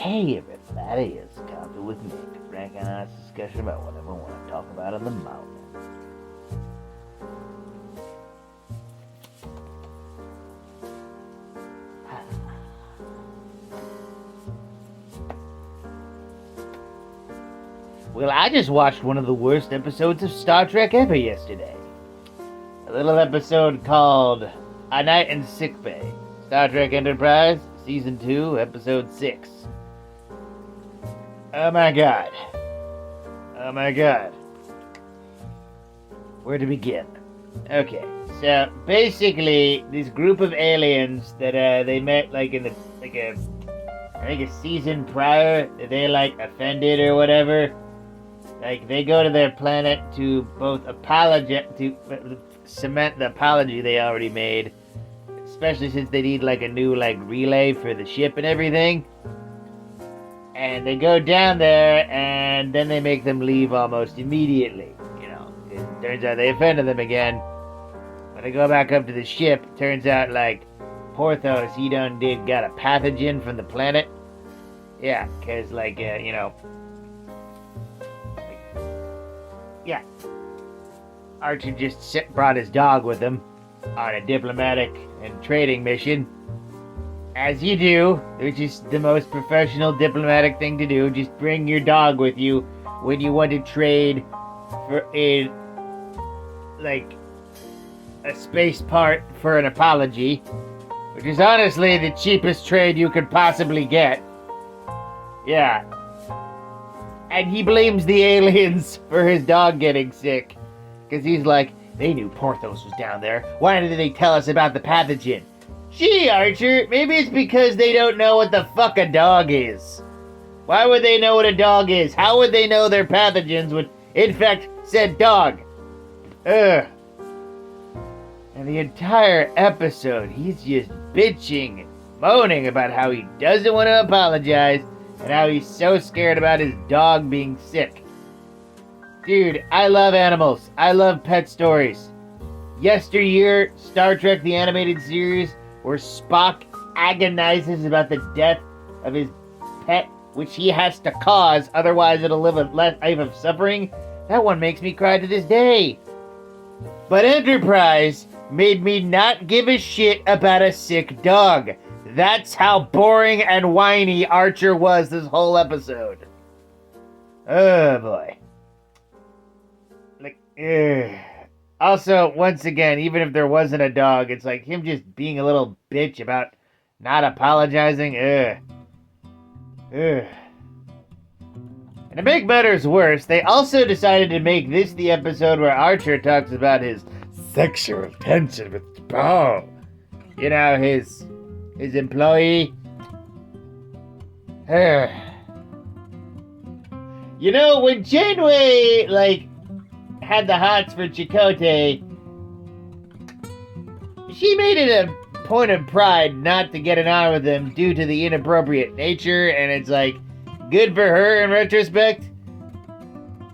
Hey everybody, it's Coffee with Mick. Frank and honest discussion about whatever we want to talk about on the mountain. Well, I just watched one of the worst episodes of Star Trek ever yesterday. A little episode called A Night in Sickbay. Star Trek Enterprise, Season 2, Episode 6. Oh my god. Oh my god. Where to begin? Okay, so basically, this group of aliens that they met I think a season prior, they offended or whatever. They go to their planet to both cement the apology they already made, especially since they need a new relay for the ship and everything. And they go down there, and then they make them leave almost immediately. It turns out they offended them again. When they go back up to the ship, it turns out Porthos, he got a pathogen from the planet. Yeah, because yeah. Archer just brought his dog with him on a diplomatic and trading mission. As you do, which is the most professional diplomatic thing to do. Just bring your dog with you when you want to trade for a space part for an apology. Which is honestly the cheapest trade you could possibly get. Yeah. And he blames the aliens for his dog getting sick. Because he's like, they knew Porthos was down there. Why didn't they tell us about the pathogen? Gee, Archer, maybe it's because they don't know what the fuck a dog is. Why would they know what a dog is? How would they know their pathogens would infect said dog? Ugh. And the entire episode, he's just bitching and moaning about how he doesn't want to apologize and how he's so scared about his dog being sick. Dude, I love animals. I love pet stories. Yesteryear, Star Trek the Animated Series, where Spock agonizes about the death of his pet, which he has to cause, otherwise it'll live a life of suffering. That one makes me cry to this day. But Enterprise made me not give a shit about a sick dog. That's how boring and whiny Archer was this whole episode. Oh boy. Also, once again, even if there wasn't a dog, it's him just being a little bitch about not apologizing. Ugh. And to make matters worse, they also decided to make this the episode where Archer talks about his sexual tension with Paul. His employee. When Janeway, had the hots for Chakotay, she made it a point of pride not to get it on with him due to the inappropriate nature, and it's good for her in retrospect.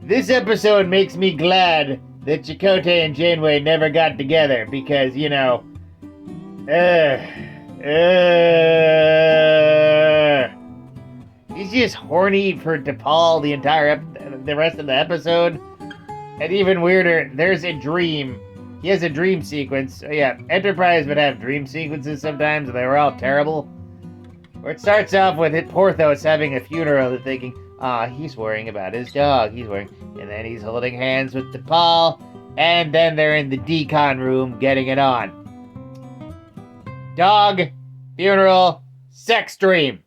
This episode makes me glad that Chakotay and Janeway never got together because, he's just horny for DePaul the rest of the episode. And even weirder, there's a dream. He has a dream sequence. Yeah, Enterprise would have dream sequences sometimes, and they were all terrible. Where it starts off with Porthos having a funeral and thinking, he's worrying about his dog. And then he's holding hands with DePaul, and then they're in the decon room getting it on. Dog, funeral, sex dream.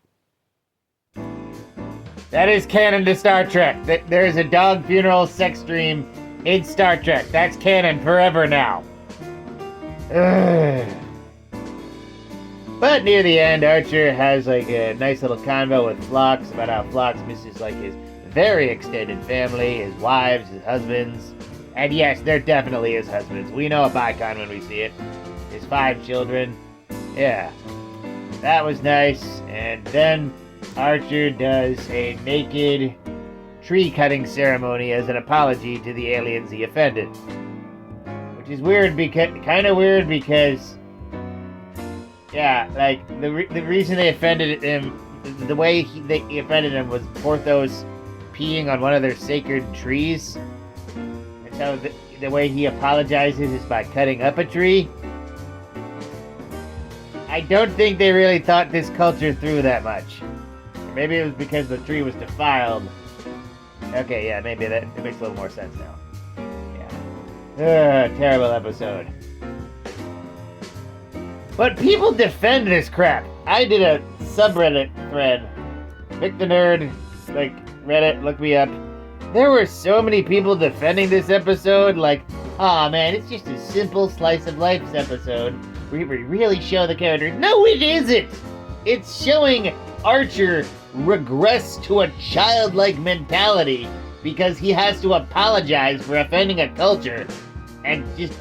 That is canon to Star Trek. There is a dog funeral sex dream in Star Trek. That's canon forever now. Ugh. But near the end, Archer has a nice little convo with Phlox about how Phlox misses his very extended family, his wives, his husbands. And yes, they're definitely his husbands. We know a Bicon when we see it. His 5 children. Yeah. That was nice. And then Archer does a naked tree cutting ceremony as an apology to the aliens he offended. Which is kind of weird because Yeah, like the reason they offended him the way he offended him was Porthos peeing on one of their sacred trees. And so the way he apologizes is by cutting up a tree. I don't think they really thought this culture through that much. Or maybe it was because the tree was defiled. Okay, yeah, maybe it makes a little more sense now. Yeah. Terrible episode. But people defend this crap. I did a subreddit thread. Mick the Nerd, like, Reddit, look me up. There were so many people defending this episode, like, aw man, it's just a simple slice of life episode where we really show the characters. No, it isn't! It's showing Archer regress to a childlike mentality because he has to apologize for offending a culture and just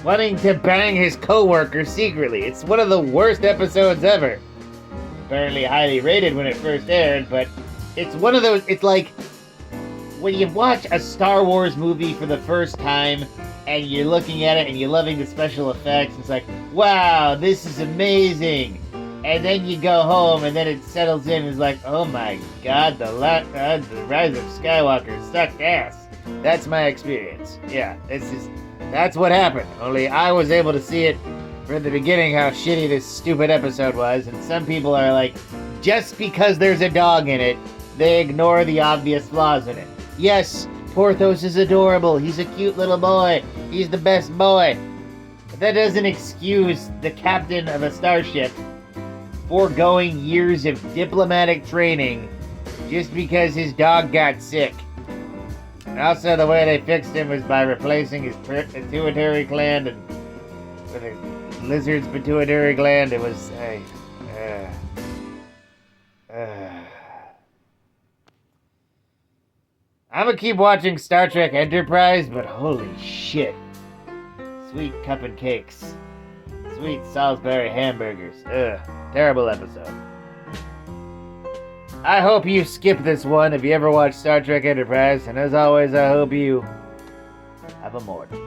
wanting to bang his coworker secretly. It's one of the worst episodes ever. Apparently highly rated when it first aired, but it's one of those, it's like when you watch a Star Wars movie for the first time and you're looking at it and you're loving the special effects, it's like, wow, this is amazing. And then you go home and then it settles in and it's like, oh my god, the Rise of Skywalker sucked ass. That's my experience. Yeah, that's what happened. Only I was able to see it from the beginning how shitty this stupid episode was, and some people are like, just because there's a dog in it, they ignore the obvious flaws in it. Yes, Porthos is adorable. He's a cute little boy. He's the best boy. But that doesn't excuse the captain of a starship foregoing years of diplomatic training just because his dog got sick. And also the way they fixed him was by replacing his pituitary gland with a lizard's pituitary gland. It was I'm gonna keep watching Star Trek Enterprise, but holy shit. Sweet cup and cakes. Sweet Salisbury hamburgers. Terrible episode. I hope you skip this one if you ever watch Star Trek Enterprise, and as always, I hope you have a morning.